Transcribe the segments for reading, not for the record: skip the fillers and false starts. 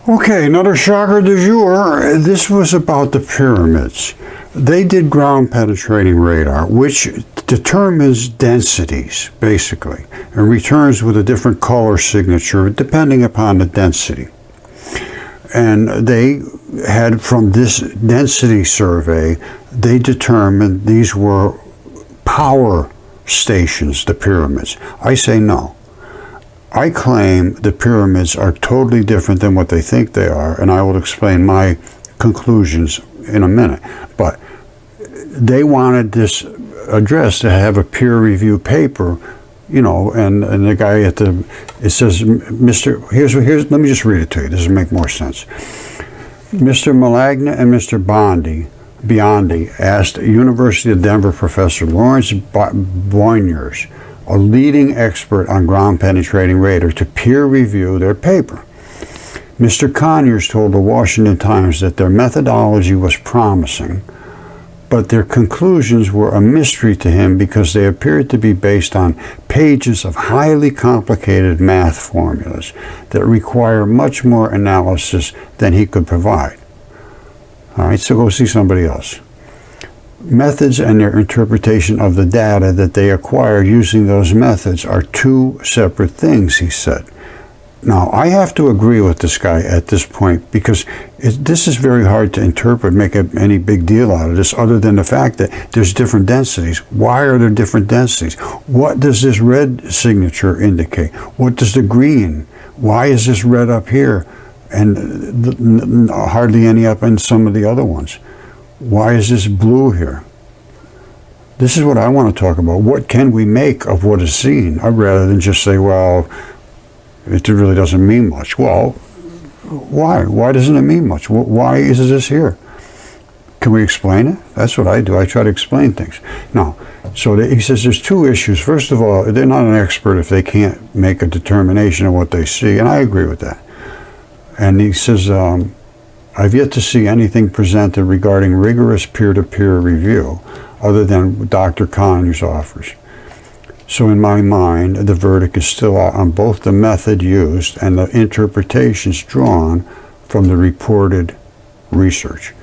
Okay, another shocker du jour. This was about the pyramids. They did ground penetrating radar, which determines densities, basically, and returns with a different color signature depending upon the density. And they had, from this density survey, they determined these were power stations, the pyramids. I say no. I claim the pyramids are totally different than what they think they are, and I will explain my conclusions in a minute. But they wanted this address to have a peer review paper, you know, and the guy at the, it says, here's, let me just read it to you. This will make more sense. Mr. Malagna and Mr. Biondi asked University of Denver professor Lawrence Boyniers, a leading expert on ground penetrating radar, to peer review their paper. Mr. Conyers told the Washington Times that their methodology was promising, but their conclusions were a mystery to him because they appeared to be based on pages of highly complicated math formulas that require much more analysis than he could provide. All right, so go see somebody else. Methods and their interpretation of the data that they acquired using those methods are two separate things, he said. Now, I have to agree with this guy at this point because this is very hard to interpret, make any big deal out of this, other than the fact that there's different densities. Why are there different densities? What does this red signature indicate? What does the green? Why is this red up here and hardly any up in some of the other ones? Why is this blue here? This is what I want to talk about. What can we make of what is seen, rather than just say, well, it really doesn't mean much. Well, why? Why doesn't it mean much? Why is this here? Can we explain it? That's what I do. I try to explain things. Now, so he says there's two issues. First of all, they're not an expert if they can't make a determination of what they see, and I agree with that. And he says, I've yet to see anything presented regarding rigorous peer-to-peer review other than Dr. Conyers offers. So in my mind, the verdict is still out on both the method used and the interpretations drawn from the reported research.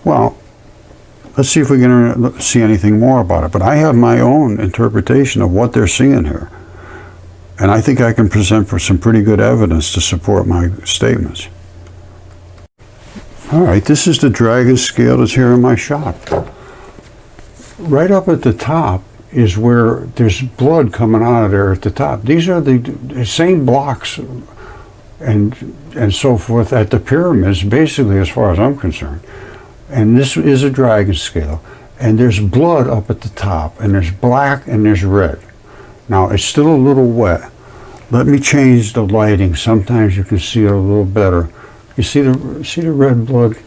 Well, let's see if we can see anything more about it. But I have my own interpretation of what they're seeing here. And I think I can present for some pretty good evidence to support my statements. All right, this is the dragon scale that's here in my shop. Right up at the top is where there's blood coming out of there at the top. These are the same blocks and so forth at the pyramids, basically, as far as I'm concerned. And this is a dragon scale. And there's blood up at the top, and there's black and there's red. Now, it's still a little wet. Let me change the lighting. Sometimes you can see it a little better. You see the red blood?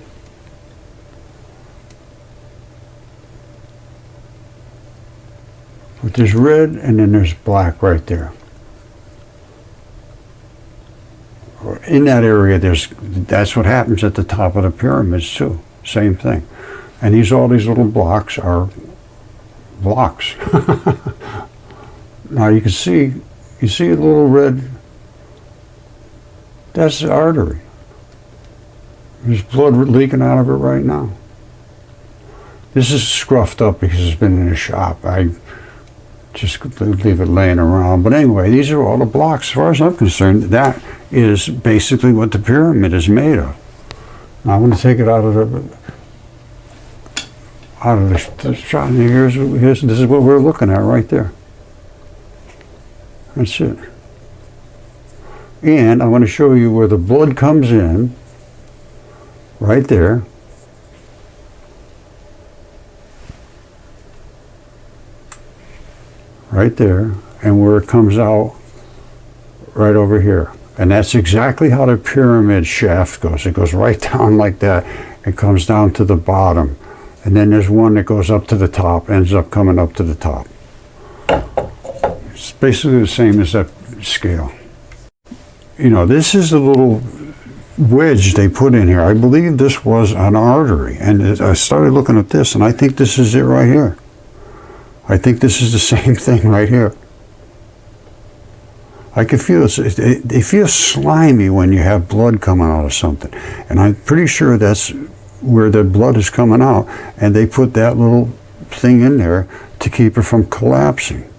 But there's red and then there's black right there. In that area, that's what happens at the top of the pyramids too. Same thing. And all these little blocks are blocks. Now you see a little red, that's the artery. There's blood leaking out of it right now. This is scruffed up because it's been in a shop. I just leave it laying around. But anyway, these are all the blocks. As far as I'm concerned, that is basically what the pyramid is made of. Now I'm going to take it out of the shot. This is what we're looking at right there. That's it. And I'm going to show you where the blood comes in. Right there. Right there. And where it comes out right over here. And that's exactly how the pyramid shaft goes. It goes right down like that and comes down to the bottom. And then there's one that goes up to the top, ends up coming up to the top. It's basically the same as that scale. You know, this is a little wedge they put in here. I believe this was an artery, and I started looking at this, and I think this is it right here. I think this is the same thing right here. I can feel they feel slimy when you have blood coming out of something. And I'm pretty sure that's where the blood is coming out. And they put that little thing in there to keep it from collapsing.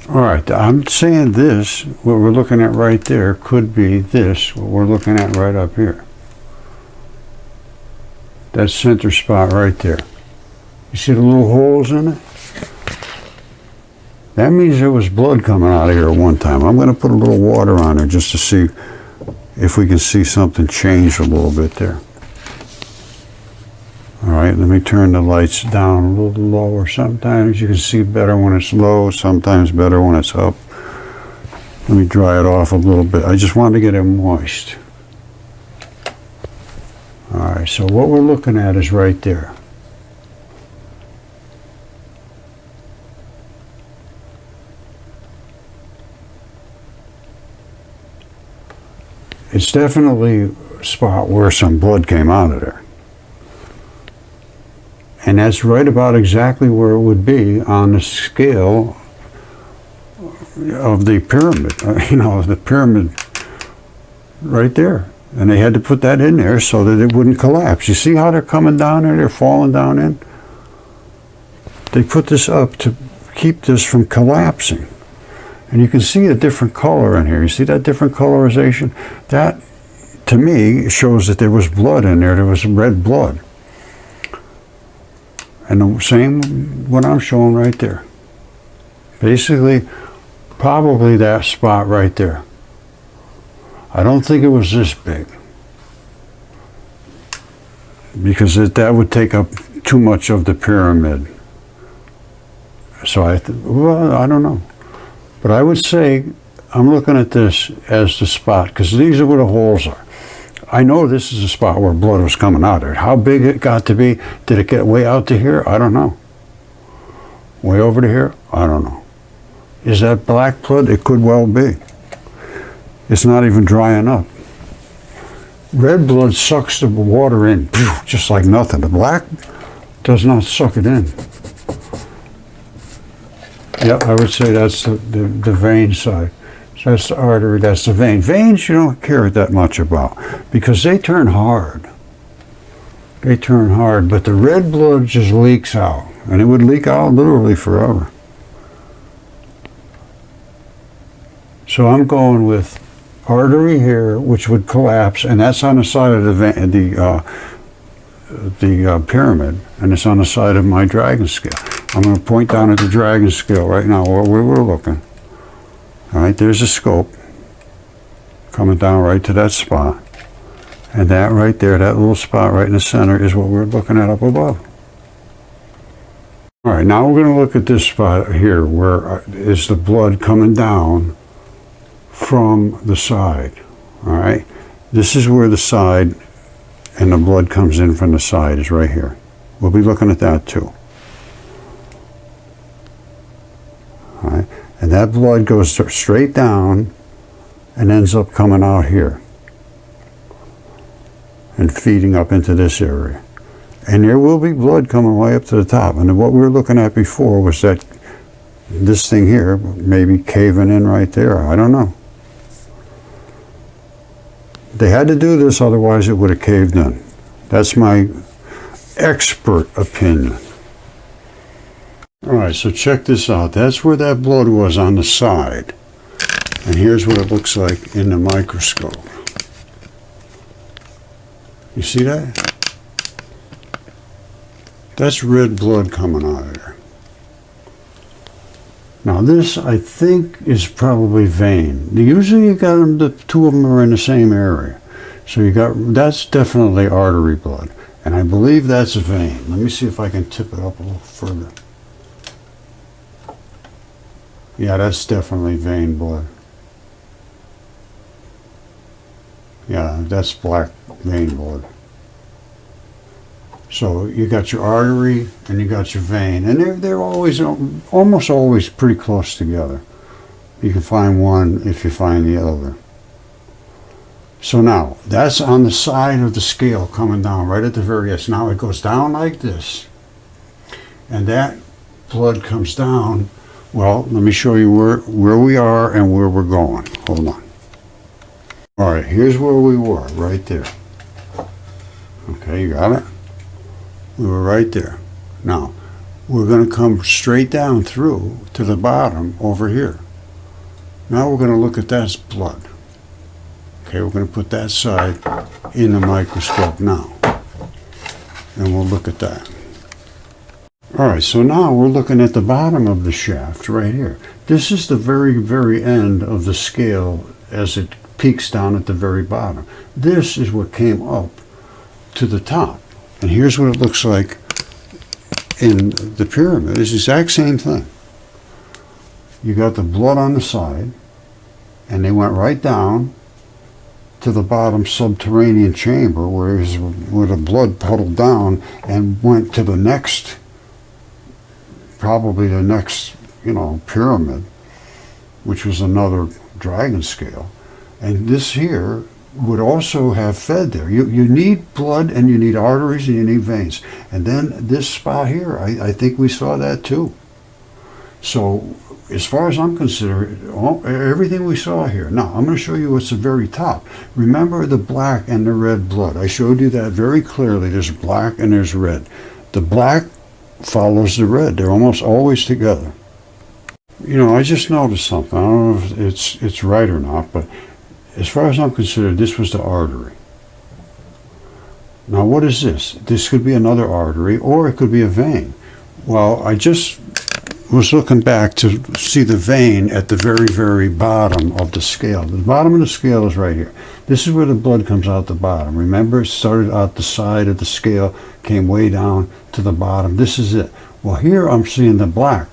All right, I'm saying this, what we're looking at right there, could be this, what we're looking at right up here. That center spot right there. You see the little holes in it? That means there was blood coming out of here at one time. I'm going to put a little water on there just to see if we can see something change a little bit there. All right, let me turn the lights down a little lower. Sometimes you can see better when it's low, sometimes better when it's up. Let me dry it off a little bit. I just want to get it moist. All right, so what we're looking at is right there. It's definitely a spot where some blood came out of there. And that's right about exactly where it would be on the scale of the pyramid, the pyramid right there. And they had to put that in there so that it wouldn't collapse. You see how they're coming down there, they're falling down in? They put this up to keep this from collapsing. And you can see a different color in here. You see that different colorization? That, to me, shows that there was blood in there. There was red blood. And the same what I'm showing right there. Basically, probably that spot right there. I don't think it was this big. Because that would take up too much of the pyramid. So I don't know. But I would say, I'm looking at this as the spot, because these are where the holes are. I know this is a spot where blood was coming out of it. How big it got to be, did it get way out to here? I don't know. Way over to here? I don't know. Is that black blood? It could well be. It's not even drying up. Red blood sucks the water in, just like nothing. The black does not suck it in. Yep, I would say that's the vein side. So that's the artery, that's the vein. Veins you don't care that much about because they turn hard. They turn hard, but the red blood just leaks out. And it would leak out literally forever. So I'm going with artery here, which would collapse, and that's on the side of the pyramid, and it's on the side of my dragon scale. I'm going to point down at the dragon scale right now where we were looking. All right, there's a scope coming down right to that spot. And that right there, that little spot right in the center is what we're looking at up above. All right, now we're going to look at this spot here where is the blood coming down from the side. All right, this is where the side and the blood comes in from the side is right here. We'll be looking at that too. All right. And that blood goes straight down and ends up coming out here and feeding up into this area. And there will be blood coming way up to the top. And what we were looking at before was that this thing here maybe caving in right there. I don't know. They had to do this, otherwise it would have caved in. That's my expert opinion. All right, so check this out. That's where that blood was on the side. And here's what it looks like in the microscope. You see that? That's red blood coming out of there. Now this, I think, is probably vein. Usually you got them, the two of them are in the same area. So you got, that's definitely artery blood. And I believe that's a vein. Let me see if I can tip it up a little further. Yeah, that's definitely vein blood. Yeah, that's black vein blood. So you got your artery and you got your vein, and they're always, almost always pretty close together. You can find one if you find the other. So now, that's on the side of the scale coming down right at the very edge. Now it goes down like this, and that blood comes down. Well, let me show you where we are and where we're going. Hold on. All right, here's where we were, right there. Okay, you got it? We were right there. Now, we're going to come straight down through to the bottom over here. Now we're going to look at that blood. Okay, we're going to put that side in the microscope now. And we'll look at that. All right, so now we're looking at the bottom of the shaft right here. This is the very, very end of the scale as it peaks down at the very bottom. This is what came up to the top. And here's what it looks like in the pyramid. It's the exact same thing. You got the blood on the side, and they went right down to the bottom subterranean chamber where the blood puddled down and went to the next, probably the next, pyramid, which was another dragon scale. And this here would also have fed there. You need blood, and you need arteries, and you need veins. And then this spot here, I think we saw that too. So as far as I'm concerned, everything we saw here. Now, I'm going to show you what's the very top. Remember the black and the red blood. I showed you that very clearly. There's black and there's red. The black follows the red. They're almost always together. I just noticed something. I don't know if it's right or not, but as far as I'm concerned, this was the artery. Now, what is this? This could be another artery, or it could be a vein. Well, I just was looking back to see the vein at the very, very bottom of the scale. The bottom of the scale is right here. This is where the blood comes out the bottom. Remember, it started out the side of the scale, came way down to the bottom. This is it. Well, here I'm seeing the black,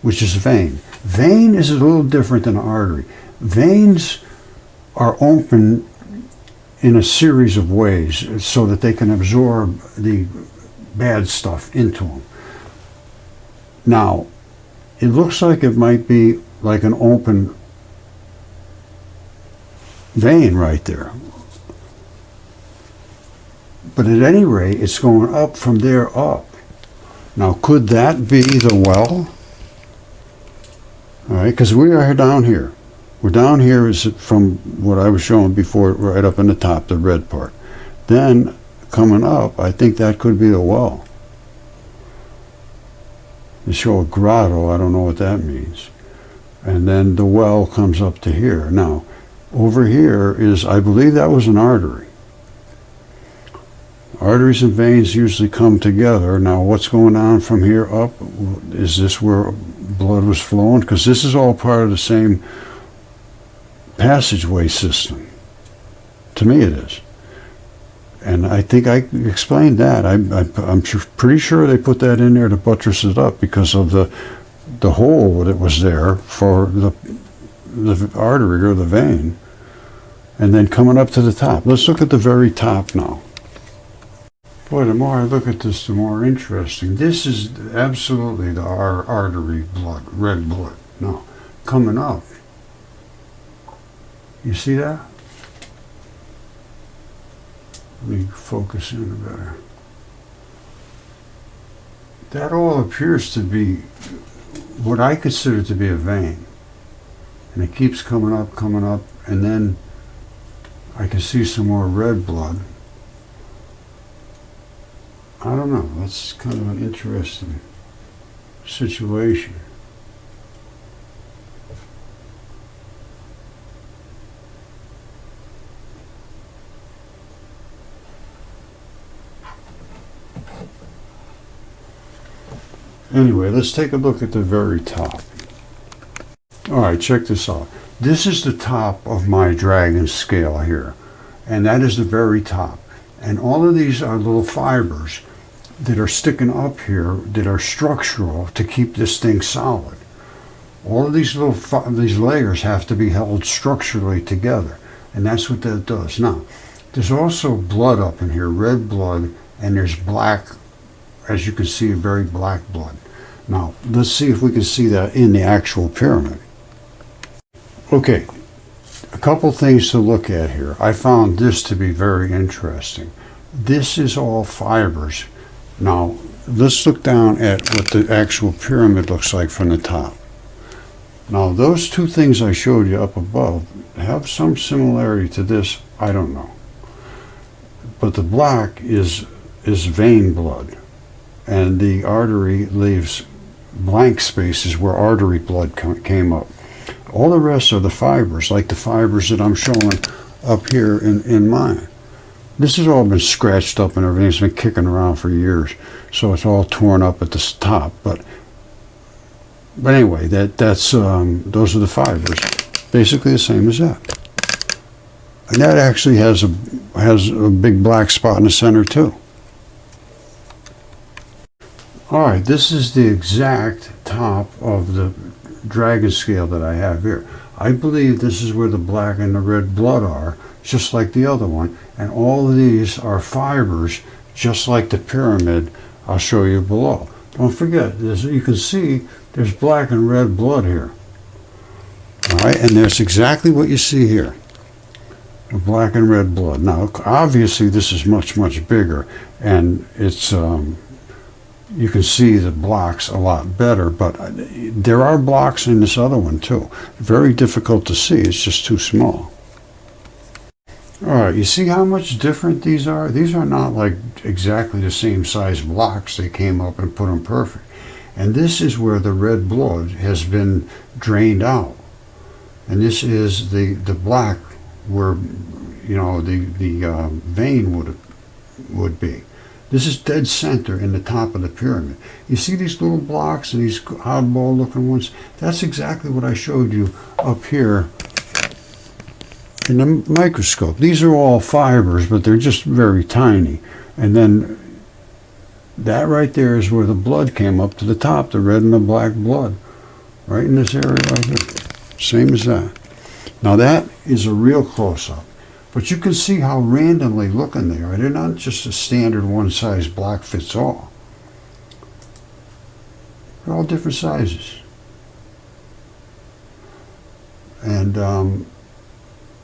which is vein. Vein is a little different than artery. Veins are open in a series of ways so that they can absorb the bad stuff into them. Now, it looks like it might be like an open vein right there. But at any rate, it's going up from there up. Now, could that be the well? All right, because we are down here. We're down here is from what I was showing before, right up in the top, the red part. Then, coming up, I think that could be the well. They show a grotto, I don't know what that means. And then the well comes up to here. Now, over here is, I believe that was an artery. Arteries and veins usually come together. Now, what's going on from here up? Is this where blood was flowing? Because this is all part of the same passageway system. To me it is. And I think I explained that. I'm pretty sure they put that in there to buttress it up because of the hole that was there for the artery or the vein. And then coming up to the top. Let's look at the very top now. Boy, the more I look at this, the more interesting. This is absolutely the artery blood, red blood. Now, coming up. You see that? Let me focus in better. That all appears to be what I consider to be a vein. And it keeps coming up, and then I can see some more red blood. I don't know, that's kind of an interesting situation. Anyway, let's take a look at the very top. All right, check this out. This is the top of my dragon scale here, and that is the very top. And all of these are little fibers that are sticking up here that are structural to keep this thing solid. All of these these layers have to be held structurally together, and that's what that does. Now, there's also blood up in here, red blood, and there's black, as you can see, very black blood. Now, let's see if we can see that in the actual pyramid. Okay, a couple things to look at here. I found this to be very interesting. This is all fibers. Now, let's look down at what the actual pyramid looks like from the top. Now, those two things I showed you up above have some similarity to this, I don't know. But the black is vein blood, and the artery leaves blank spaces where artery blood came up. All the rest are the fibers, like the fibers that I'm showing up here in mine. This has all been scratched up and everything's been kicking around for years, so it's all torn up at the top. But anyway, that's those are the fibers, basically the same as that. And that actually has a big black spot in the center too. All right, this is the exact top of the dragon scale that I have here. I believe this is where the black and the red blood are, just like the other one. And all of these are fibers, just like the pyramid I'll show you below. Don't forget, you can see there's black and red blood here. All right, and there's exactly what you see here. The black and red blood. Now, obviously, this is much, much bigger, and it's you can see the blocks a lot better, but there are blocks in this other one too. Very difficult to see. It's just too small. All right, you see how much different these are? These are not like exactly the same size blocks. They came up and put them perfect. And this is where the red blood has been drained out. And this is the black where, you know, the vein would be. This is dead center in the top of the pyramid. You see these little blocks and these oddball looking ones? That's exactly what I showed you up here in the microscope. These are all fibers, but they're just very tiny. And then that right there is where the blood came up to the top, the red and the black blood. Right in this area right here. Same as that. Now that is a real close-up. But you can see how randomly looking they are. They're not just a standard one-size black fits all. They're all different sizes. And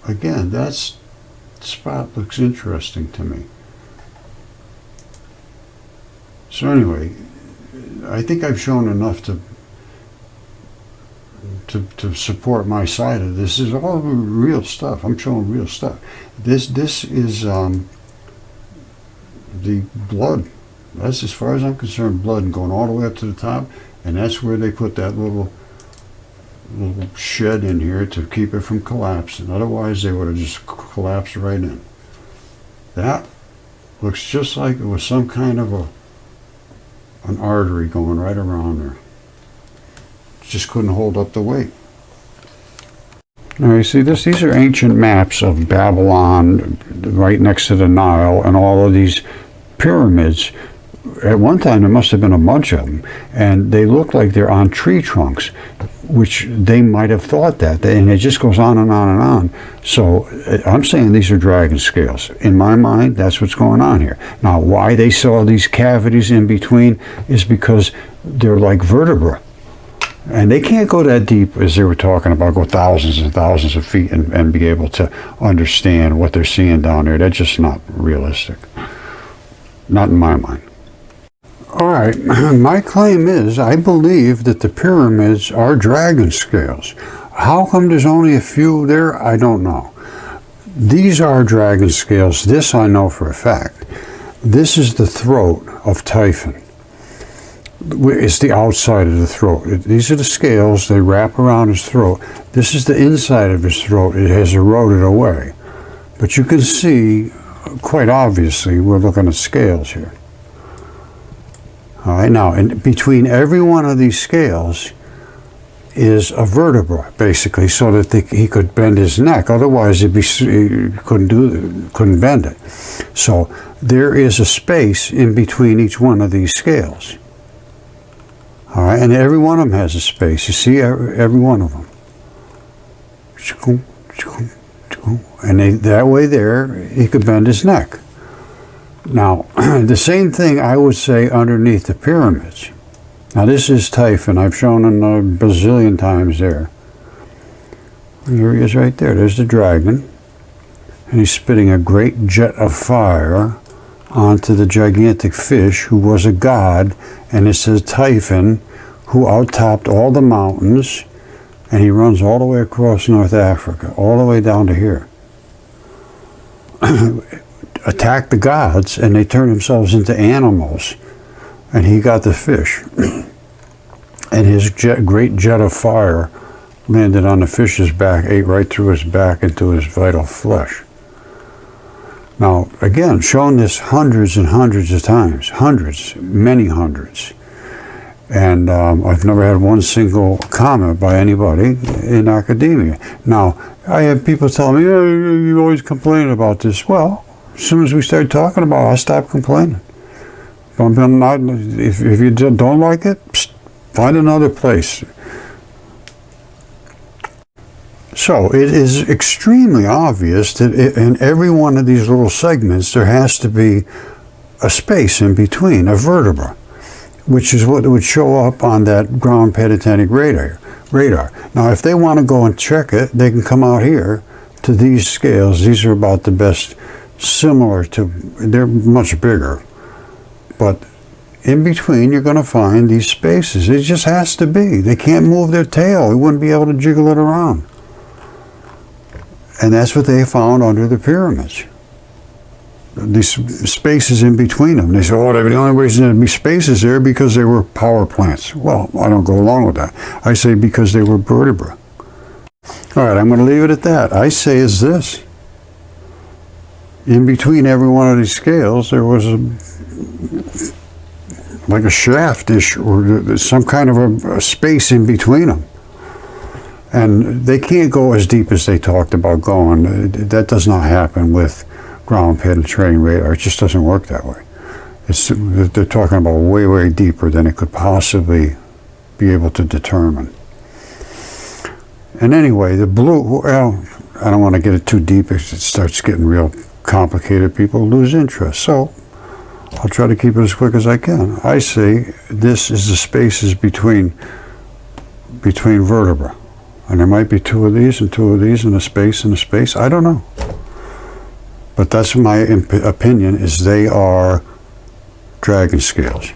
again, that spot looks interesting to me. So anyway, I think I've shown enough to support my side of this. This is all real stuff. I'm showing real stuff. This is the blood. That's, as far as I'm concerned, blood going all the way up to the top, and that's where they put that little shed in here to keep it from collapsing. Otherwise, they would have just collapsed right in. That looks just like it was some kind of an artery going right around there. Just couldn't hold up the weight. Now you see this, these are ancient maps of Babylon right next to the Nile, and all of these pyramids. At one time there must have been a bunch of them, and they look like they're on tree trunks, which they might have thought that, and it just goes on and on and on. So I'm saying these are dragon scales. In my mind, that's what's going on here. Now why they saw these cavities in between is because they're like vertebrae. And they can't go that deep, as they were talking about, go thousands and thousands of feet and be able to understand what they're seeing down there. That's just not realistic. Not in my mind. All right, my claim is I believe that the pyramids are dragon scales. How come there's only a few there? I don't know. These are dragon scales. This I know for a fact. This is the throat of Typhon. It's the outside of the throat. These are the scales. They wrap around his throat. This is the inside of his throat. It has eroded away. But you can see, quite obviously, we're looking at scales here. All right, now, and between every one of these scales is a vertebra, basically, so that he could bend his neck. Otherwise, he couldn't bend it. So there is a space in between each one of these scales. All right, and every one of them has a space. You see every one of them. And that way there, he could bend his neck. Now, the same thing I would say underneath the pyramids. Now this is Typhon. I've shown him a bazillion times there. Here he is right there. There's the dragon. And he's spitting a great jet of fire onto the gigantic fish who was a god, and it says Typhon, who outtopped all the mountains, and he runs all the way across North Africa, all the way down to here. Attacked the gods, and they turned themselves into animals, and he got the fish. And his great jet of fire landed on the fish's back, ate right through his back into his vital flesh. Now, again, shown this hundreds and hundreds of times, hundreds, many hundreds. And I've never had one single comment by anybody in academia. Now, I have people telling me, oh, you always complain about this. Well, as soon as we start talking about it, I stop complaining. If you don't like it, find another place. So it is extremely obvious that in every one of these little segments there has to be a space in between, a vertebra, which is what would show up on that ground penetrating radar. Now if they want to go and check it, they can come out here to these scales. These are about the best, similar to, they're much bigger, but in between you're going to find these spaces. It just has to be. They can't move their tail. We wouldn't be able to jiggle it around. And that's what they found under the pyramids. These spaces in between them. They said, oh, the only reason there'd be spaces there because they were power plants. Well, I don't go along with that. I say because they were vertebrae. All right, I'm going to leave it at that. I say is this. In between every one of these scales, there was like a shaft-ish, or some kind of a space in between them. And they can't go as deep as they talked about going. That does not happen with ground penetrating radar. It just doesn't work that way. They're talking about way, way deeper than it could possibly be able to determine. And anyway, the blue, well, I don't want to get it too deep. It starts getting real complicated. People lose interest. So I'll try to keep it as quick as I can. I say this is the spaces between vertebrae. And there might be two of these and two of these and a space and a space. I don't know. But that's my opinion, is they are dragon scales.